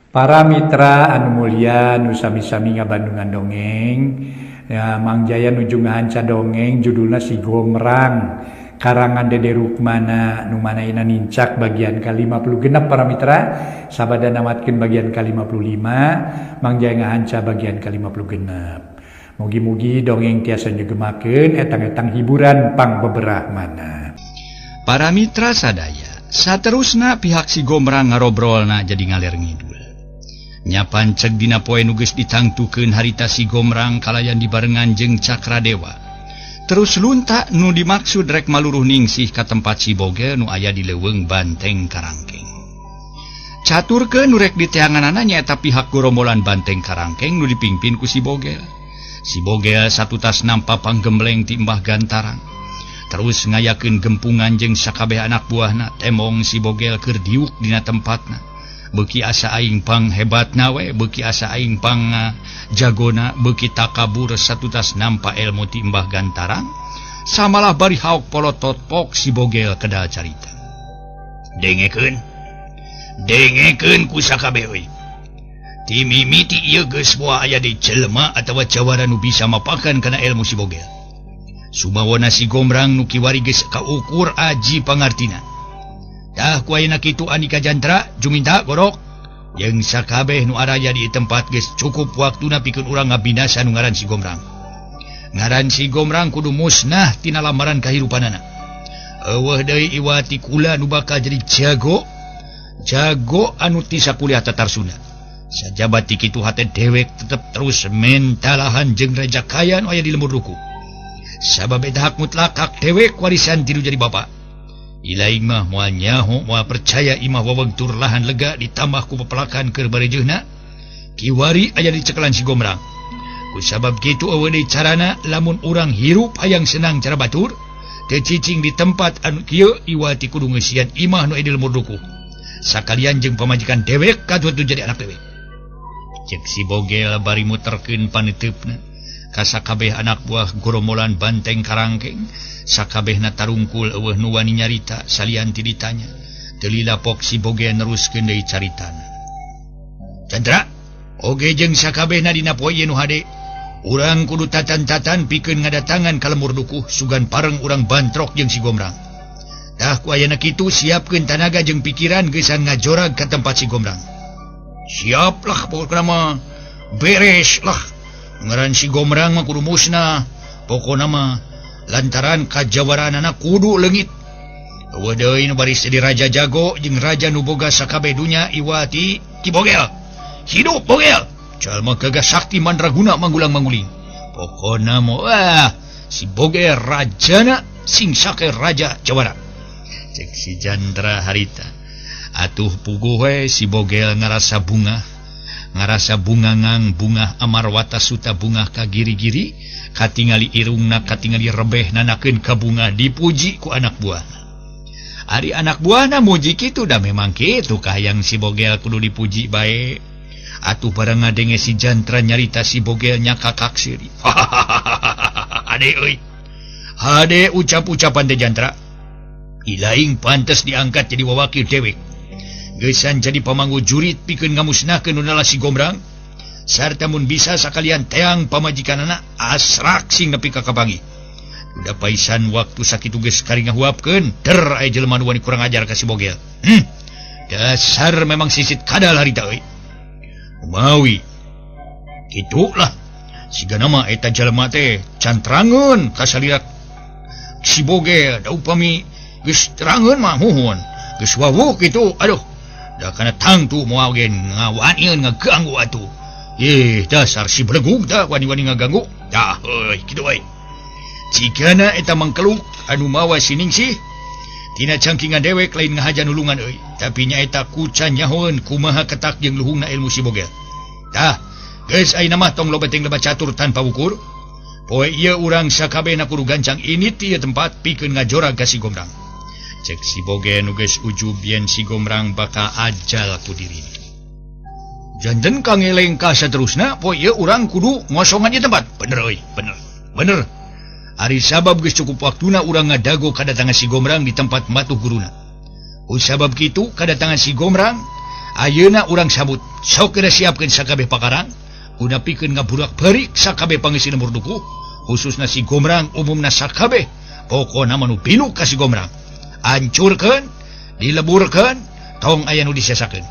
Para mitra anu mulia nu sami-sami ngabandungan dongeng ya, Mang Jaya nuju ngahanca dongeng judulna Si Gomrang karangan Dede Rukmana nu manaina nincak bagian ke-50 para mitra sabada namatkeun bagian ke-55 Mang Jaya ngahanca bagian ke-50. Mugi-mugi dongeng tiasa nyegemakeun etang-etang hiburan pang beberahmana. Para mitra sadaya, saterusna pihak Si Gomrang ngarobrolna jadi ngaler ngidul. Nyapan cek dina poe nu geus ditangtukeun harita Si Gomrang kalayan dibarengan jeung Cakradewa. Terus lunta nu dimaksud rek maluruh ningsih ka tempat Si Bogel nu aya di leuweung Banteng Karangkeng. Caturkeun nu rek diteanganana nyaeta pihak gorombolan Banteng Karangkeng nu dipingpin ku Si Bogel. Si Bogel satutas nampa panggembleng ti Mbah Gantarang. Terus ngayakeun gempungan jeung sakabeh anak buahna temong Si Bogel keur diuk dina tempatna. Beuki asa aing pang hebatna we, beuki asa aing pang jagona, beuki takabur satutas nampa ilmu ti Mbah Gantarang. Samalah bari hauk polotot pok Si Bogel kedal carita. Dengekeun ku sakabeh we. Ti mimiti ieu geus moal aya di jelema atawa jawara nu bisa mapakan kana ilmu Si Bogel. Sumawana Si Gomrang nu kiwari geus kaukur aji pangartina. Tah ku ayeuna kitu Andika Jantra juminta gorok jeung sakabeh nu araya di tempat geus cukup waktuna pikeun urang ngabinasa nu ngaran Si Gomrang. Ngaran Si Gomrang kudu musnah tina lamaran kahirupanana. Eueuh deui iwati kula nu bakal jadi jago anu ti sakuliah tatarsuna. Sajabat ti kitu hate dewek tetep terus mentalahan jeung raja kaya nu aya di lembur duku. Sabab eta hak mutlak hak dewek warisan tilu jadi bapa. Ilaing mah moal nyaho moal percaya imah wawegtur lahan lega ditambah ku pepelakan keur barejeuhna kiwari aya di cekelan Si Gomrang. Ku sabab kitu eueuh deui carana lamun urang hirup hayang senang cara batur teu cicing di tempat anu kieu iwati kudu ngeusian imah nu aya di lembur duku sakalian jeung pamajikan dewek kadutu jadi anak dewek. Cek Si Bogel bari muterkeun paneteupna ka sakabeh anak buah gorombolan Banteng Karangkeng. Sakabehna tarungkul eueuh nu wani nyarita salian ti ditanya. Teu lila pok Si Bogel neruskeun deui caritana. Candra, oge jeung sakabehna dina poe ieu nu hade, urang kudu tatan-tatan pikeun ngadatangan ka lembur dukuh sugan pareng urang bantrok jeung Si Gomrang. Tah ku ayeuna kitu siapkeun tanaga jeung pikiran geusan ngajorag ka tempat Si Gomrang. Siap lah pokona mah beres lah. Ngaran Si Gomrang mah kudu musnah. Pokona mah lantaran kajawaranana kudu leungit. Eueuh deui nu baris jadi raja jago jeung raja nu boga sakabeh dunya iwati Ki Bogel. Hidup Bogel. Jalma gagas sakti mandraguna manggulang-mangguling. Pokona mah Si Bogel rajana sing sake raja jawara. Cek Si Jandra harita. Atuh puguh we Si Bogel ngarasa bungangang bunga amarwata suta bunga kagiri-giri katingali irungna katingali rebeh nanakeun ka bunga dipuji ku anak buahna. Ari anak buahna muji kitu da memang kitu kahayang Si Bogel kudu dipuji bae. Atuh bareng ngadenge Si Jantra nyarita Si Bogel nya kakak siri. Ade euy. Hade ucap-ucapan teh Jantra. Ilaing pantes diangkat jadi wawakil dewek. Geusan jadi pamanggu jurit pikeun ngamusnahkeun nunala Si Gomrang. Sarta mun bisa sakalian teang pamajikanana asrak sing nepi ka kabangi. Udah paisan waktu sakitu geus kari ngahuapkeun der aya jelema nu wani kurang ajar ka Si Bogel. Dasar memang sisit kadal harita euy. Umawi kitu lah sigana mah eta jelema teh can terangeun ka salirak Si Bogel da upami geus terangeun mah muhun geus wawuh kitu aduh da kana tangtu moal gen ngawanieun ngaganggu atuh. Dasar si belegug dah wani-wani ngaganggu. Dah euy kitu we. Cikana eta mangkeluk anu mawa siningsih tina cangkingan dewek lain ngahajan ulungan euy, tapi nya eta kucan nyahoeun kumaha ketak jeung luhungna ilmu Si Bogel. Tah, geus ayeuna mah tong lobeteng lebat catur tanpa ukur. Poe ieu urang sakabehna kudu gancang init ieu tempat pikeun ngajorag ka Si Gomrang. Cek Si Bogel nu geus ujub yen Si Gomrang bakal ajal ku dirina. Janten kang eleng ka saterusna poe ieu urang kudu ngosongan ieu tempat. Bener euy, bener. Ari sabab geus cukup waktuna urang ngadago kadatangan Si Gomrang di tempat matuh guruna. Usabab kitu kadatangan Si Gomrang ayeuna urang sabut sok kena siapkeun sakabeh pakarang udah pikeun ngaburak perik sakabeh pangisi nomor duku khususna si Gomrang umumna sakabeh pokona manu pilu ka si Gomrang hancurkeun dileburkeun tong aya nu disesakeun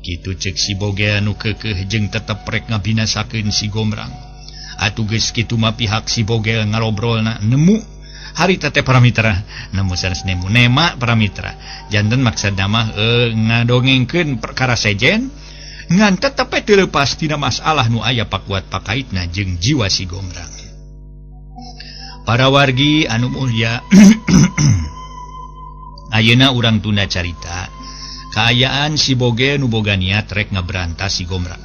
kitu ceuk si Boge anu keukeuh jeung tetep rek ngabinasakeun si Gomrang atuh geus kitu mah pihak si Boge ngalobrolna nemu harita teh para mitra nemu sanes nemu nema para mitra janten maksudna mah ngadongengkeun perkara sejen ngan tetep teu leupas tina masalah nu aya pakuat pakaitna jeung jiwa si Gomrang. Para wargi anu mulia ayeuna urang tunda carita kaayaan si Boge nu boga niat rek ngabrantas si Gomrang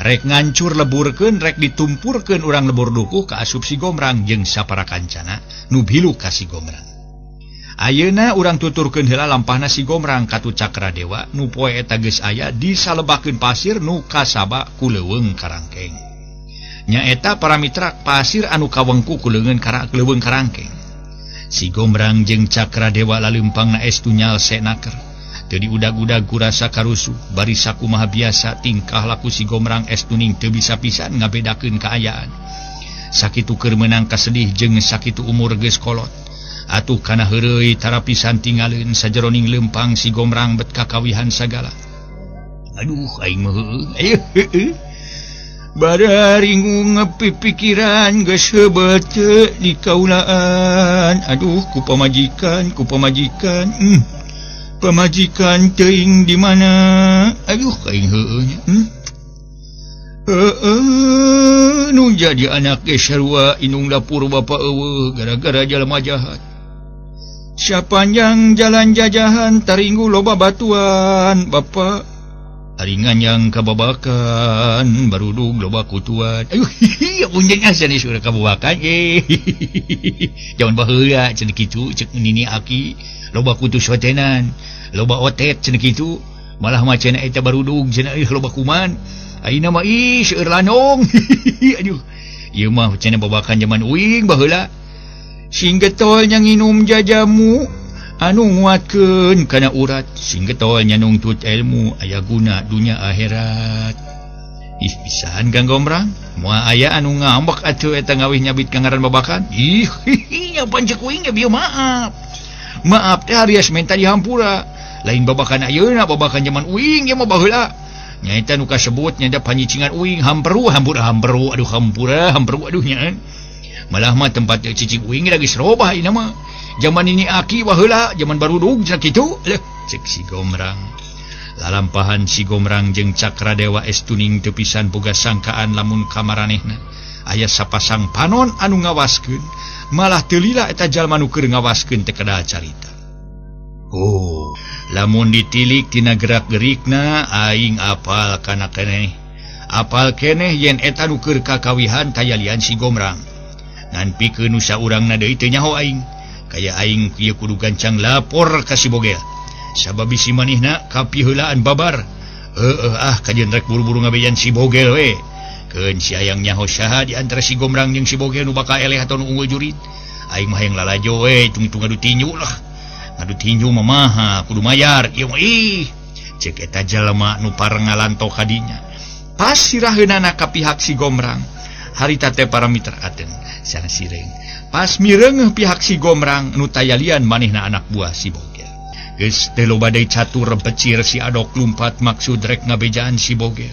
rek ngancur leburkeun rek ditumpurkeun urang lebur dukuh ka asup si Gomrang jeung sapara kancana nu bilu ka si Gomrang. Ayeuna urang tuturkeun heula lampahna si Gomrang ka tu Cakradewa nu poe eta geus aya disalebakeun pasir nu kasaba ku leuweung karangkeng. Nya eta para mitra pasir anu kawengku ku leuweung karangkeng. Si Gomrang jeung Cakradewa laleumpangna estu nyalse naker. Teu diudag-udag ku rasa karusuh bari sakumaha biasa tingkah laku si Gomrang estuning teu bisa pisan ngabedakeun kaayaan. Sakitu keur meunang kasedih jeung sakitu umur geus kolot. Atuh kana heureuy tara pisan tinggalin sajeroning leumpang si Gomrang bet kakawihan sagala. Aduh aing mah heueuh. Bararingu ngepipikiran geus heubeut di kaulaan. Aduh ku pamajikan. Pemajikan teuing di mana? Aduh aing heueuh nya. Nu jadi anak ge sarua inung dapur bapa eueuh gara-gara jalma jahat. Sapanjang jalan jajahan taringgu loba batuan bapa. Aringan yang kababakan barudug loba kutuan. Aduh punjeng asa ni surah kababakan. Jangan baheula cenah kitu ceuk nini aki. Loba kutus watenan, loba otet cenah kitu, malah macana eta barudug cenah loba kuman. Ayeuna mah seueur lanong. Aduh. Ieu mah cenah babakan zaman uing baheula. Sing getol nya nginum jajamu anu nguatkeun kana urat, sing getol nya nungtut ilmu aya guna dunya akhirat. Ih pisan Kang Gomrang, moal aya anu ngambek atuh eta ngawih nyabit ka ngaran babakan. Ih nya pancek uing ge bieu maaf. Maaf teh Arias minta dihampura. Lain babakan ayeuna babakan zaman uing ya mah baheula. Nyaeta nu kasebut nya da panyicingan uing hamperu aduh hampura aduh nya. Malah mah tempat cicing uing da geus robah ayeuna mah. Zaman ini aki baheula zaman barudug cenah kitu. Leuh cek si Gomrang. Lalampahan si Gomrang jeung Cakradewa estuning teu pisan boga sangkaan lamun kamaranehna aya sapasang panon anu ngawaskeun. Malah teu lila eta jalma nu keur ngawaskeun teh kedah carita. Oh, lamun ditilik tina gerak-gerikna aing apal kana keneh. Apal keneh yen eta nu keur kakawihan tayalian si Gomrang. Ngan pikeun nu saurangna deui teu nyaho aing. Kaya aing kieu kudu gancang lapor ka si Boge. Sabab bisi manehna kapiheulaan babar. Kajen rek buru-buru ngabejan si Boge we. Keun si ayang nyaho saha di antara si Gomrang jeung si Boge nu bakal eleh atau nu unggul jurit. Aing mah hayang lalajo we tung-tung ngadu tinju lah. Ngadu tinju mah maha kudu mayar. Ieu mah cek eta jalma nu parengalanto kadinya. Pas siraheunana ka pihak si Gomrang. Harita teh para mitra ateun sana sireng. Pas mireungeuh pihak si Gomrang nu tayalian manehna anak buah si Boge. Geus teu loba deui catur becir si Adok lumpat maksud rek ngabejaan si Boge.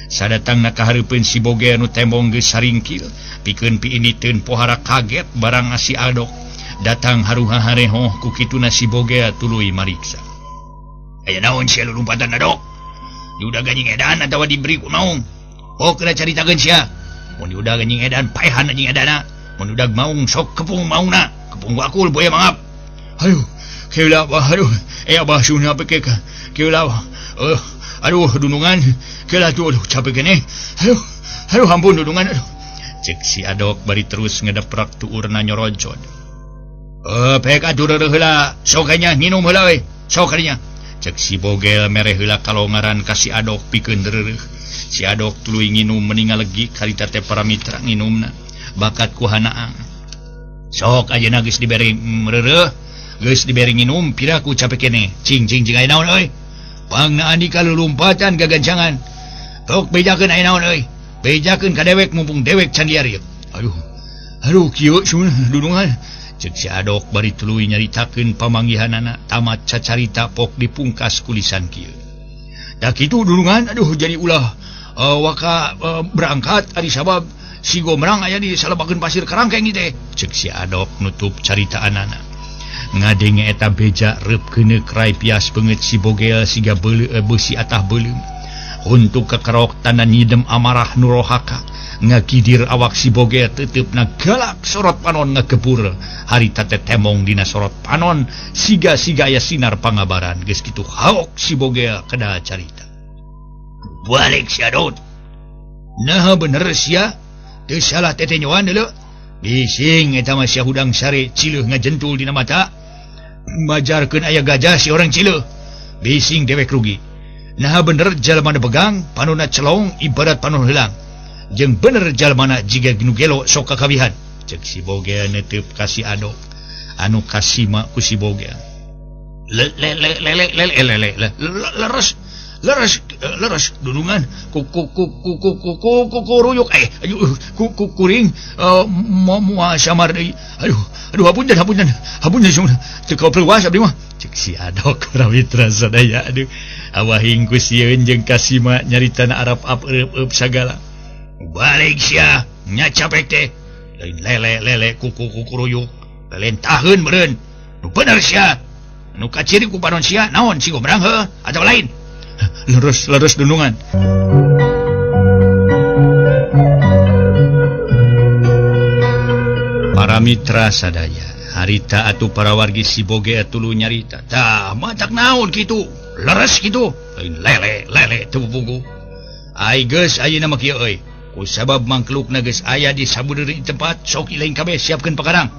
Sadatangna ka hareupeun si Boge anu tembong geus saringkil, pikeun piiniteun pohara kaget barang si Adok. Datang haruha harehoh ku kituna si Boge tuluy mariksa. Aya naon sia lumpatan Adok? Diudag anjing edan atawa diberi ku naon? Oh kena caritakeun sia. Mun diudag anjing edan paehan anjing edana. Mun udag maung sok kepung maungna. Kepung wakul boya mangap. Aduh, keula aduh, abah sunna peke ka. Keula aduh dunungan keula tuh aduh capek keneh. Aduh ampun dunungan aduh. Cek si Adok bari terus ngedeprak tuurna nyoroncod. Pek atur heula sok nya nginum heula we. Sok kadinya. Cek si Bogel mere heula kalongaran ka si Adok pikeun reureuh. Si Adok tuluy nginum meningal legi karita teh para mitra nginumna. Bakat ku hanaang. Sok ayeuna geus dibere reureuh, geus dibere nginum pira ku capek keneh. Cing aya naon euy? Pangnaani kalulumpatan gagancangan. Tok bejakeun aya naon euy. Bejakeun ka dewek mumpung dewek can liar ieu. Aduh kieu sun dudungan. Cek si Adok bari tuluy nyaritakeun pamanggihanana tamat cacarita pok dipungkas kulisan kieu. Da kitu dudungan aduh jadi ulah waka berangkat ari sabab si Gomrang aya di salebakeun pasir Karangkeng teh. Cek si Adok nutup caritaanana. Ngadenge eta beja reupkeun rai pias beungeut si Bogel siga beusi atah beuleum. Untuk kekerok tanda nyidem amarah nurohaka ngakidir awak si Bogel teteupna galak sorot panon ngakebur harita teh temong dina sorot panon siga-siga aya sinar pangabaran geus kitu haok si Bogel kada carita. Balik si Adot. Nah bener sia teu salah teteh nyoan deuleu. Bising eta mah sia hudang sare cileuh ngajentul dina mata. Majarkeun aya gajah si orang cileuh. Bising dewek rugi. Nah bener jalmana begang panonna celong ibarat panon heulang. Jeung bener jalmana jiga nu gelo sok kakabihan. Cek si Bogel netep ka si Adok anu kasima ku si Bogel. Leres dudungan ku ruyuk kuring moal samar deui. Aduh hapunten teu kapeluas abdi mah. Cek si Adok Ramitra sadaya aduh awahing ku sieun jeung kasima nyaritana arap-ap eup sagala. Balik sia nya capek teh lain lele ku ruyuk lain taheun meureun. Nu bener sia nu kaciri ku panon sia naon si Gomrang heuh atawa lain. Leres dundungan. Para mitra sadaya harita atuh para wargi si Bogel tuluy nyarita. Tah matak naon kitu leres kitu lele teu pupugu. Ai geus ayeuna mah kieu euy. Kusabab mangklukna geus aya di sabudeuri tempat sok ilaing kabeh siapkeun pakarang.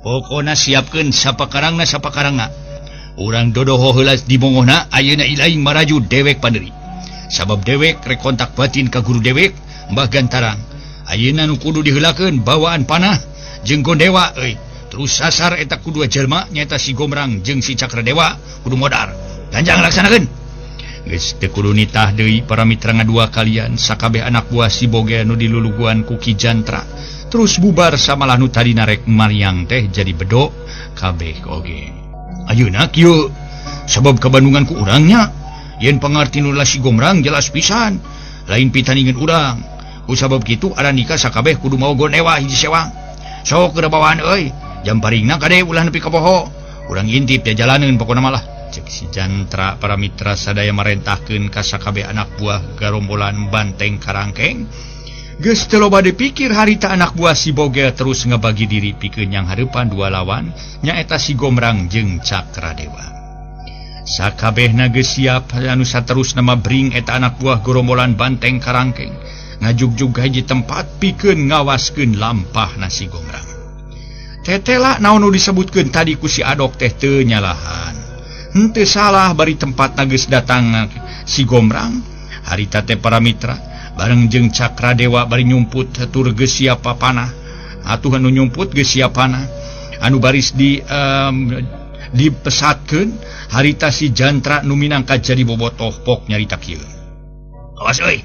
Pokona siapkeun sapakarangna. Urang dodoho heula di mongohna ayeuna ilaing maraju dewek panderi. Sabab dewek rek kontak batin ka guru dewek Mbah Gantarang. Ayeuna nu kudu diheulakeun bawaan panah jeung Gondewa euy. Terus sasar eta kudua jelema nyaeta si Gomrang jeung si Cakradewa kudu modar. Ganjang laksanakeun. Geus teu kudu nitah deui para mitra ngadua kalian sakabeh anak buah si Bogel nu diluluguan ku Ki Jantra. Terus bubar samalah nu tadina rek Maryang teh jadi bedok kabeh oge. Ayeuna kieu sabab kabandungan ku urangnya yen pangarti nu si Gomrang jelas pisan lain pitandingan urang. Ku sabab kitu ada nikah sakabeh kudu mau Gondewa hiji sewang. Sok keur bawaan euy jam paringna kade ulah nepi ka poho. Urang intip jalaneun pokona malah. Cek si Jantra para mitra sadaya marentahkeun ka sakabeh anak buah garombolan Banteng Karangkeng. Geus teu loba dipikir harita anak buah si Bogel terus ngabagi diri pikeun yang hareupan dua lawan nyaeta si Gomrang jeung Cakradewa. Sakabehna geus siap anu saterusna mah bring eta anak buah gerombolan Banteng Karangkeng ngajugjug hiji tempat pikeun ngawaskeun lampahna si Gomrang. Tetela naon nu disebutkeun tadi ku si Adok teh teu nyalahan. Henteu salah bari tempatna geus datang si Gomrang harita teh para mitra bareng jeung Cakradewa bari nyumput tur geus siap panah. Atuh anu nyumput geus siap panah. Anu baris dipesatkeun harita si Jantra nu minangka jadi bobotoh pok nyarita kieu. Awas euy.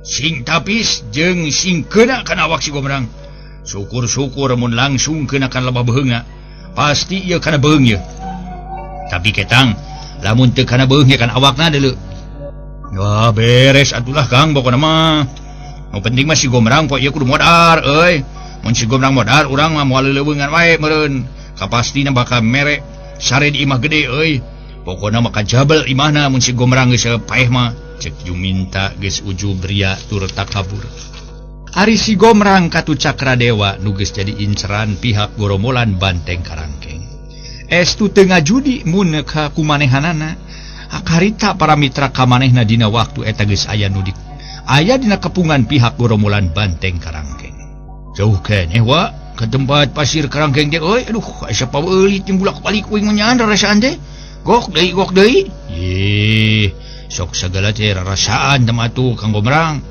Sing tapis jeung sing keuna kana awak si Gomrang. Syukur-syukur mun langsung keunakan lebah beheungna. Pasti ieu kana beheung ieu. Tapi ketang lamun teu kana beheung kan awakna deuleu. Wah beres atulah Kang pokona mah. Nu penting mah si Gomrang poe ieu kudu modar euy. Mun si Gomrang modar urang mah moal leuweungan wae meureun. Kapastina bakal mere sare di imah gede euy. Pokona mah kajabel imahna mun si Gomrang geus paeh mah. Cek Juminta geus ujub ria tur takabur. Ari si Gomrang katu Cakradewa nu geus jadi inceran pihak gorombolan Banteng Karangkeng. Estu teu ngajudi mun ka kumanehanana. Harita para mitra kamanehna dina waktu eta geus aya nu aya dina kepungan pihak gorombolan Banteng Karangkeng. Jauh keneh wa ke tempat pasir Karangkeng teh euy. Aduh asa paeulit jeung bulak-balik uing nyaan rarasaan teh. Gok deui. Yeh, sok sagala teh rarasaan teh atuh Kang Gomrang.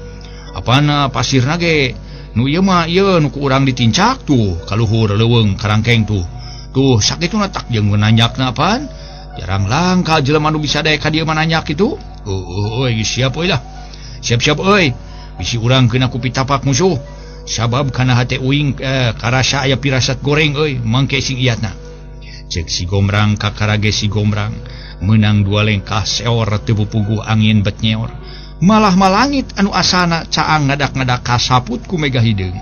Apana pasirna ge nu ieu mah ieu nu ku urang ditincak tuh kaluhur leuweung Karangkeng tuh. Tuh sakituna tak jeung nanjakna apaan? jarang langka jelema anu bisa daya ka dieu mananya kitu. Siap euy lah. Siap-siap euy. Bisi urang kena ku pitapak musuh. Sabab kana hate uing karasa aya pirasat goreng euy, mangke sing iatna. Cek si Gombrang kakarage si Gombrang menang dua lengkah seor teu puguh angin bet nyeor. Malah malangit anu asana caang ngadak-ngadak kasaput ku mega hideung.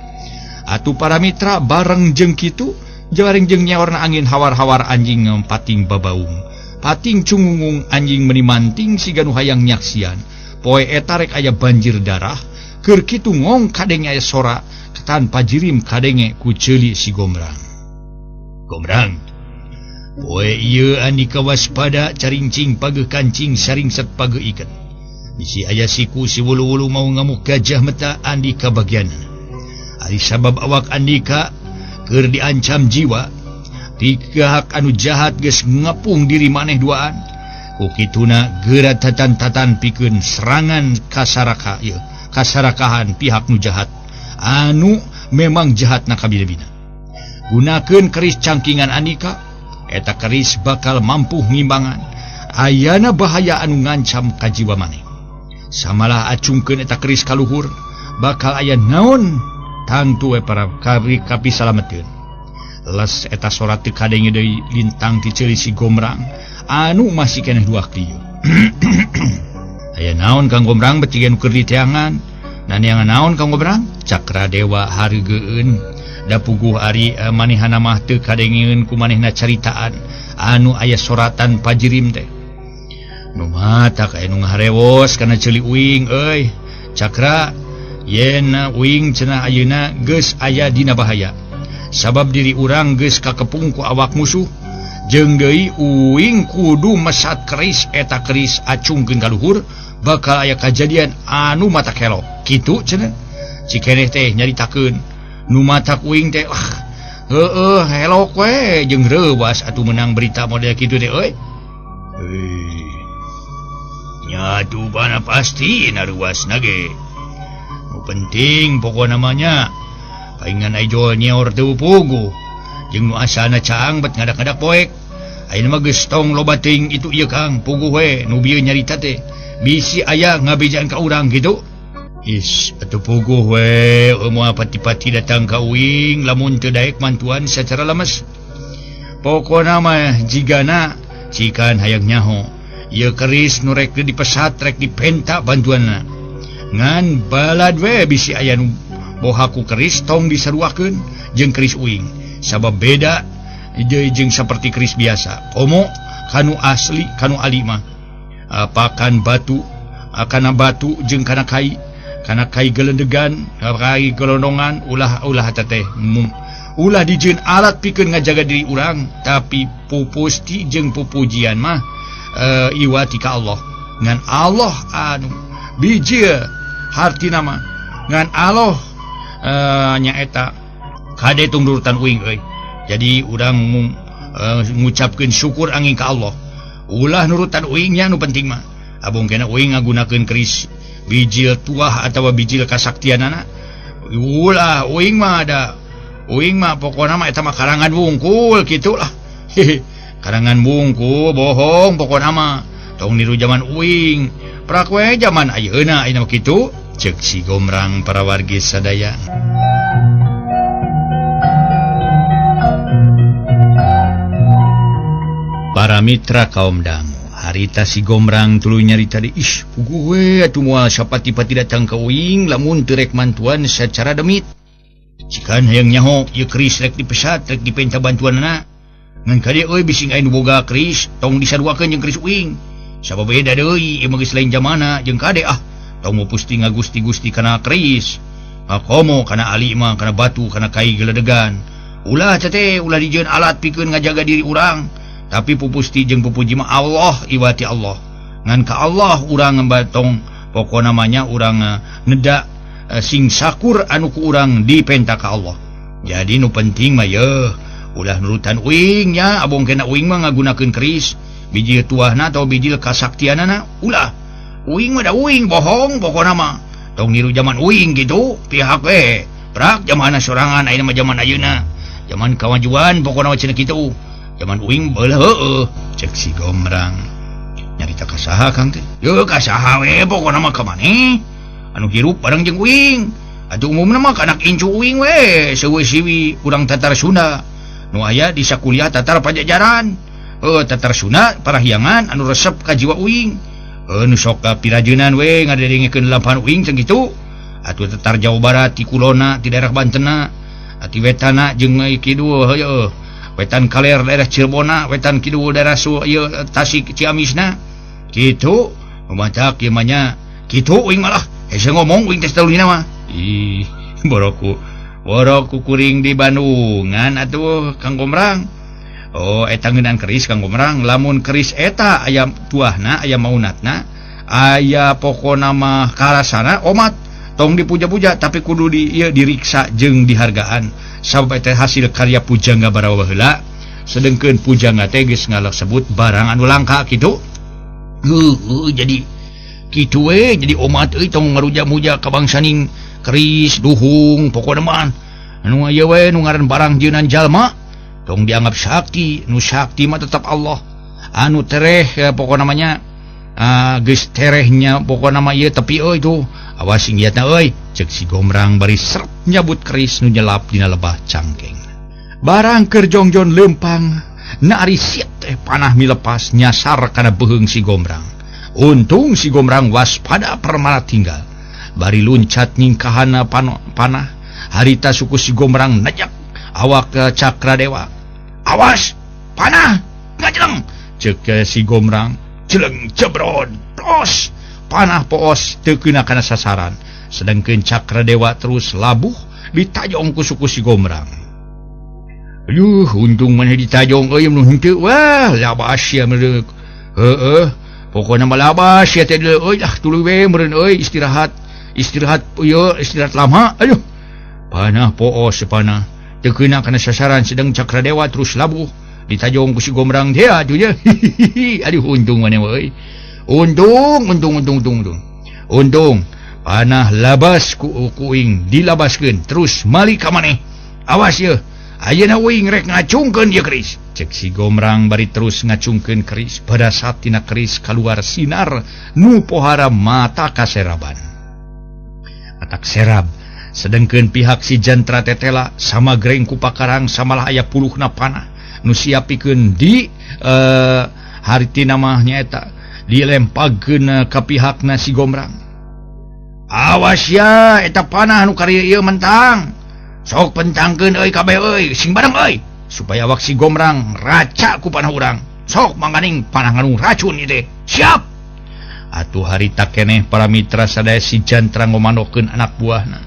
Atuh para mitra bareng jeung kitu jaring jeung nyeorna angin hawar-hawar anjing pating babaung. Pating cungungung anjing menimanting siga nu hayang nyaksian. Poe eta rek aya banjir darah, keur kitu ngong kadenge aya sora tanpa jirim kadenge ku ceuli si Gombrang. Gombrang, poe ieu andika waspada carincing pageuh kancing saringset pageuh iket. Bisi aya siku si wulu-wulu mau ngamuk gajah meta andika bagianna. Ari sabab awak andika keur diancam jiwa, tigahak anu jahat geus ngepung diri maneh duaan. Ku kituna geura tatan-tatan pikeun serangan kasarakahan pihak nu jahat anu memang jahatna kabina-bina. Gunakeun keris cangkingan andika, eta keris bakal mampu ngimbangan ayana bahaya anu ngancam ka jiwa maneh. Samalah acungkeun eta keris kaluhur, bakal aya naon tangtu para kari kapi salametkeun. Les eta sorat teu kadenge deui lintang ti ceuli si Gombrang anu masih keneh duak dieu. Aya naon Kang Gombrang becigen keur diteangan? Naneangan naon Kang Gombrang? Cakra dewa hareugeun da puguh ari manehna mah teu kadengeun ku manehna caritaan anu aya soratan pajirim teh. Nu mata ka anu ngaharewos kana ceuli uing euy. Cakra yen uing cenah ayeuna geus aya dina bahaya. Sabab diri urang geus kakepung ku awak musuh. Jeung deui uing kudu mesat keris eta keris acungkeun ka luhur, bakal aya kajadian anu mata kelok. Kitu cenah. Cikeneh teh nyaritakeun nu matak uing teh helok we jeung reuwas atuh menang berita model kitu teh euy. Nyatu bana pasti na reuasna ge. Nu penting pokok namanya paingan ajo nyeor teu puguh. Jeung nu asana caang bet ngadak-ngadak poek. Ayeuna mah geus tong loba teuing itu ieu Kang, puguh we nu bieu nyarita teh. Bisi aya ngabejaan ka urang kitu. Atuh puguh we moal pati-pati datang ka uing lamun teu daek mantuan secara lemes. Pokona mah jigana cikan hayang nyaho. Ieu keris nu rek dipesat rek dipenta bantuanna. Ngan balad we bisi aya nu bohaku keris tong disaruakeun jeung keris uing. Sabab beda jeung saperti keris biasa. Komo kanu asli kanu ali mah pakan batu kana batu jeung kana kai gelendegan kai gelondongan ulah eta teh ulah dijieun alat pikeun ngajaga diri urang, tapi pupusti jeung pupujian mah iwati ka Allah. Ngan Allah anu bijil hartina mah ngan Allah nyaeta kade tung nurutan uing euy. Jadi urang ngucapkeun syukur angin ka Allah. Ulah nurutan uingnya nu penting mah. Abong kena uing ngagunakeun keris bijil tuah atawa bijil kasaktianana. Ulah uing mah ada. Uing mah pokona mah eta mah karangan wungkul kitu lah. Karangan wungkul bohong pokona mah. Tong niru zaman uing. Prak we zaman ayeuna mah kitu. Cek si Gombrang para wargi sadaya. Para mitra kaum dangu, harita si Gombrang tuluy nyarita di puguh we atuh moal sapati-pati datang ka uing lamun teu rek mantuan secara demit. Cikan hayang nyaho ieu keris rek dipesat rek dipenta bantuanna. Ngan kade euy bising aya nu boga keris tong disaduakeun jeung keris uing. Sabab beda deui ieu mah geus lain zamana jeung kade tong mupusti ngagusti-gusti kana keris. Komo kana ali mah kana batu kana kai geledegan. Ulah teh ulah dijieun alat pikeun ngajaga diri urang. Tapi pupusti jeung pupuji mah Allah iwati Allah. Ngan ka Allah urang ngambatong pokok namanya urang neda sing sakur anu ku urang dipenta ka Allah. Jadi nu penting mah yeuh ulah nurutan uing nya abong kena uing mah ngagunakeun keris bijil tuahna atau bijil kasaktianana. Ulah uing mah da uing bohong pokona mah. Tong niru zaman uing gitu pihak we. Prak zamanna sorangan ayeuna mah zaman ayeuna. Zaman kamajuan pokona mah cenah kitu. zaman uing beula heueuh cek si Gombrang. Nyarita ka saha Kang teh? Yeuh ka saha we pokona mah ka maneh anu hirup bareng jeung uing. Atuh umumna mah ka anak incu uing we seueuh siwi urang tatar Sunda nu aya di sakuliah tatar Pajajaran. Tatar Sunda parahyangan anu resep ka jiwa uing. Nu sok pirajeunan we ngaderengekeun lapan uing ceng kitu. Atuh tatar Jawa Barat ti kulona ti daerah Bantena, ti wetana jeung kidul heueuh wetan Kaler daerah Cirebona, wetan kidul daerah Tasik Ciamisna. Kitu mamatak ieu mah nya kitu uing malah hese ngomong uing teh talulina mah. Ih, boroku kuring di Bandungan atuh Kang Gombrang. Eta ngeunaan keris Kang Gombrang, lamun keris eta aya tuahna, aya maunatna, aya pokona mah karasana omat tong dipuja-puja tapi kudu diriksa jeung dihargaan sabab eta hasil karya pujangga barawa heula. Sedengkeun pujangga teh geus ngalesebut barang anu langka kitu. Jadi kitu we, jadi omat euy tong ngaruja-muja ka bangsaning keris duhung pokona mah anu aya we nu ngaran barang jeunan jalma tong dianggap sakti. Nu sakti mah tetap Allah. Anu tereh pokona namanya geus terehnya pokona mah ieu tapi euy tuh awas ingiatna euy cek si Gombrang bari seret nyabut keris nu nyelap dina lebah cangkeng. Barang keur jongjon leumpang na ari siap teh panah milepas nyasar kana beheung si Gombrang. Untung si Gombrang waspada permana tinggal. Bari luncat nyingkahana panah harita suku si Gombrang najak awak Cakradewa. Awas panah ngajeleng cek si Gombrang. Jeleng jebrod plos panah poos teu keuna kana sasaran. Sedangkeun Cakradewa terus labuh ditajong ku suku si Gombrang. Aduh untung maneh ditajong euy mun henteu wah labas ya mereuk. Pokona mah labas ya teh euy lah tuluy we meureun euy istirahat ieu istirahat lama. Aduh panah poos panah teu keuna kana sasaran sedang Cakradewa terus labuh ditajong ku si Gombrang teh atuh nya. Aduh untung maneh euy. Untung panah labas ku uing dilabaskeun terus mali ka maneh. Awas ye ayeuna uing rek ngacungkeun ieu keris cek si Gombrang bari terus ngacungkeun keris. Pada saat tina keris kaluar sinar nu pohara mata kaseraban. Matak serab sedengkeun pihak si jantra tetela sama greng ku pakarang samalah aya puluhna panah nu siap pikeun di hariti namanya eta dilempagkeun ka pihakna si Gombrang. Awas ya eta panah nu karya ieu mentang. Sok pentangkeun euy kabeh euy sing bareng euy supaya awak si Gombrang raca ku panah urang. Sok mangganing panah nganu racun ieu teh. Siap. Atuh harita keneh para mitra sadaya si jantra ngomandokeun anak buahna.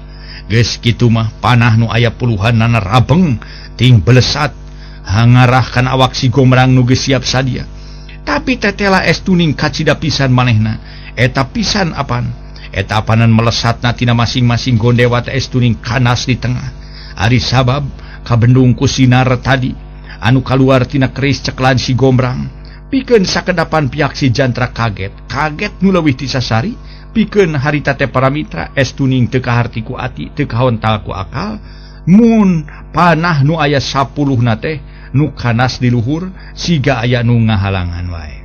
Geus kitu mah panah nu aya puluhanna rabeng ting belesat hangarahkan awak si Gombrang nu geus siap sadia. Tapi tetela estuning kacida pisan manehna. Eta pisan apan? Eta apanan melesatna tina masing-masing gondewa teh estuning kanas di tengah. Ari sabab kabendung ku sinar tadi anu kaluar tina keris ceklan si Gombrang. Pikeun sakedapan pihak si jantra kaget nu leuwih ti sasari. Pikeun harita teh para mitra estuning teu kaharti ku ati teu kahontal ku akal mun panah nu aya 10na teh nu kanas di luhur siga aya nu ngahalangan wae.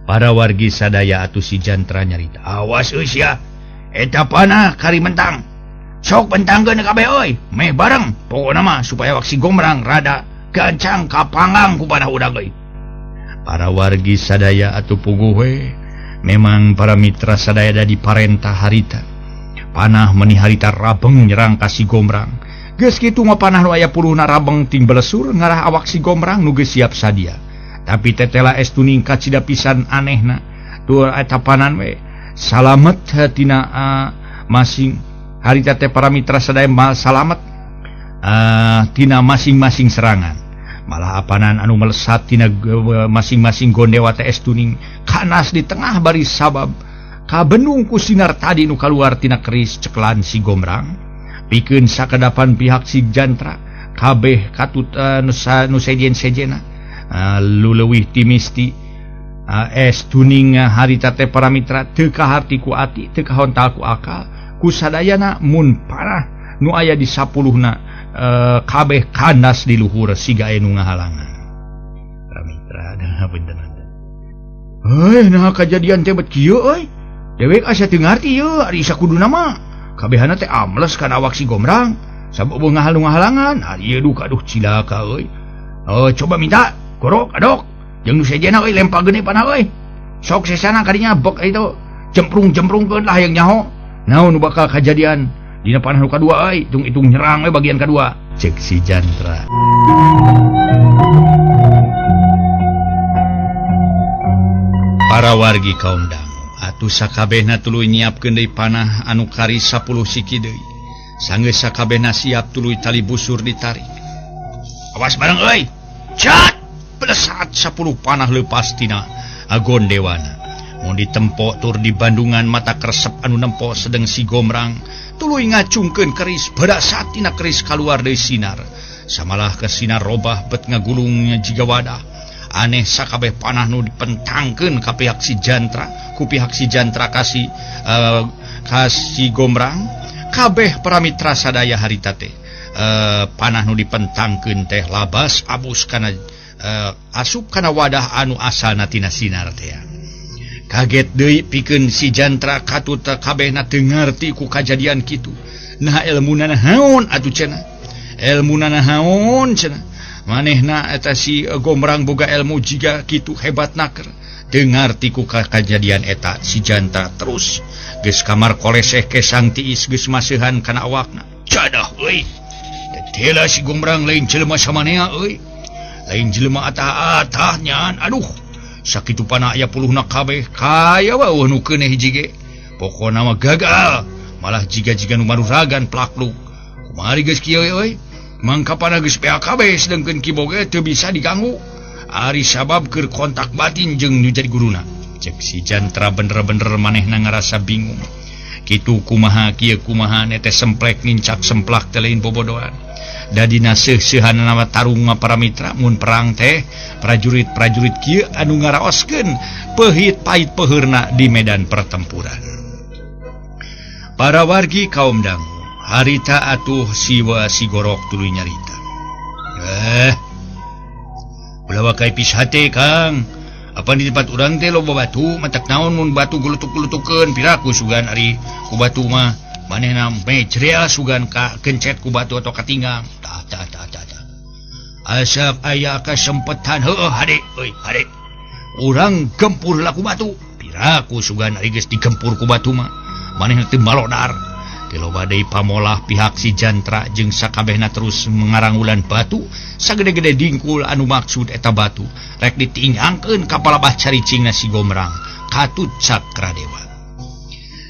Para wargi sadaya atuh si jantra nyarita. Awas euy sia. Eta panah kari mentang. Sok pentangkeun kabeh euy. Meh bareng. Pokona mah supaya wak si Gombrang rada gancang kapanggang ku panah urang euy. Para wargi sadaya atuh puguh we. Memang para mitra sadaya da diparentah harita. Panah meuni harita rabeng nyerang ka si Gombrang. Geus kitu mah panah nu aya puluhna rabeng ting belesur ngarah awak si Gombrang nu geus siap sadia. Tapi tetela estuning kacida pisan anehna. Tuh eta panan we salamet tina masing harita teh para mitra sadaya salamet tina masing-masing serangan. Malah apanan anu melesat tina masing-masing gondewa teh estuning kanas di tengah bari sabab kabendung ku sinar tadi nu kaluar tina keris ceklan si Gombrang. Pikeun sakedapan pihak si jantra kabeh katut nu sejen-sejena luleuwih ti misti estuning harita teh para mitra teu kaharti ku ati teu kahontal ku akal ku sadayana mun panah nu aya di 10na kabeh kanas di luhur siga aya nu ngahalangan. ada bener. Nah kejadian teh bet kieu euy. Dewek asa teu ngarti yeuh ari sakudu nama. Kabehana teh amles kana awak si Gomrang. Sabab beungah halangan, ari ieu duh cilaka euy. Coba minta gorok adok. Jeung nu sejena euy lempa geuning panah euy. Sok sesana kadinya bek itu jemprung-jemprungkeun lah yang nyaho. Naon nu bakal kejadian dina panah nu kadua euy, hitung-hitung nyerang we bagian kadua. Cek si Jantra. Para wargi kaum dangu atuh sakabehna tuluy nyiapkeun deui panah anu kari 10 siki deui. Sanggeus sakabehna siap tuluy tali busur ditarik. Awas bareng euy. Cat! Pelesat 10 panah leupas tina agon dewana. Mun ditempo tur di Bandungan mata kresep anu nempo sedeng si Gomrang tuluy ngacungkeun keris badasat tina keris kaluar deui sinar. Samalah ke sinar robah bet ngagulungnya jiga wadah. Aneh sakabeh panah nu dipentangkeun ka pihak si Jantra, ku pihak si Jantra kasih Gomrang. Kabeh para mitra sadaya harita teh panah nu dipentangkeun teh labas abus kana asup kana wadah anu asalna tina sinar teh. Kaget deui pikeun si Jantra katut kabehna teu ngarti ku kajadian kitu. Nah ilmuna naon atuh cenah? Ilmuna naon cenah? Manehna eta si Gomrang boga ilmu jiga kitu hebat naker. Teu ngarti ku kajadian eta si Jantra terus geus kamar koleseh ke sang tiis geus maseuhan kana awakna. Cadah euy. Tetela si Gomrang lain jelema samanea euy. Lain jelema atah-atah nyaan. Aduh. Sakitu panah aya puluhna kabeh kaya wae nu keuneh hiji ge. Pokona mah gagal. Malah jiga-jiga nu maruragan plakluk. Kumari geus kieu euy. Mangka panah geus PKB sedengkeun kiboge teu bisa diganggu. Ari sabab keur kontak batin jeung nu jadi guruna. Cek si Jantra bener-bener manehna ngarasa bingung. Kitu kumaha kieu kumaha teh semplek nincak semplak teh lain bobodohan. Dadina seuh-seuhan nama tarung para mitra mun perang teh prajurit-prajurit kieu anu ngaraoskeun peuhit pahit peheurna di medan pertempuran. Para wargi kaum dangu harita atuh siwa si Gorok tuluy nyarita. Ulah wakai pisah teh Kang. Apa di tempat urang teh loba batu, matak naon mun batu gulutuk-gulutukeun piraku sugan ari ku batu mah manehna mejrea sugan ka kencet ku batu atau katinggang. Tah. Asap aya kasempetan heueuh hade euy hade. Urang gempur lah ku batu. Piraku sugan ari geus digempur ku batu mah manehna teu malodar. Tiloba deui pamolah pihak si Jantra jeung sakabehna terus mengarangulan batu sagede-gede dingkul anu maksud eta batu rek ditingangkeun ka palabah caricingna si Gomrang katut Cakradewa.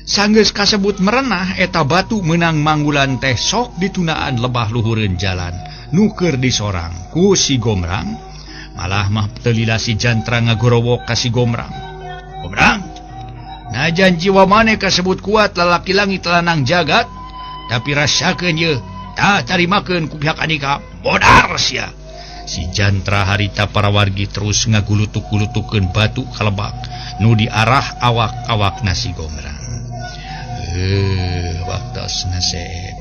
Sanggeus kasebut merenah eta batu meunang manggulan teh sok ditunaan lebah luhureun jalan nu keur disorang ku si Gomrang. Malah mah teu lila si Jantra ngagorowok ka si Gomrang. Gomrang, najan jiwa maneh kasebut kuat lalaki langit lanang jagat, tapi rasakeun ye tah tarimakeun ku pihak andika bodar sia. Si Jantra harita para wargi terus ngagulutuk-gulutukeun batu kalebak nu diarah awak-awakna si Gomrang. Waktosna seep.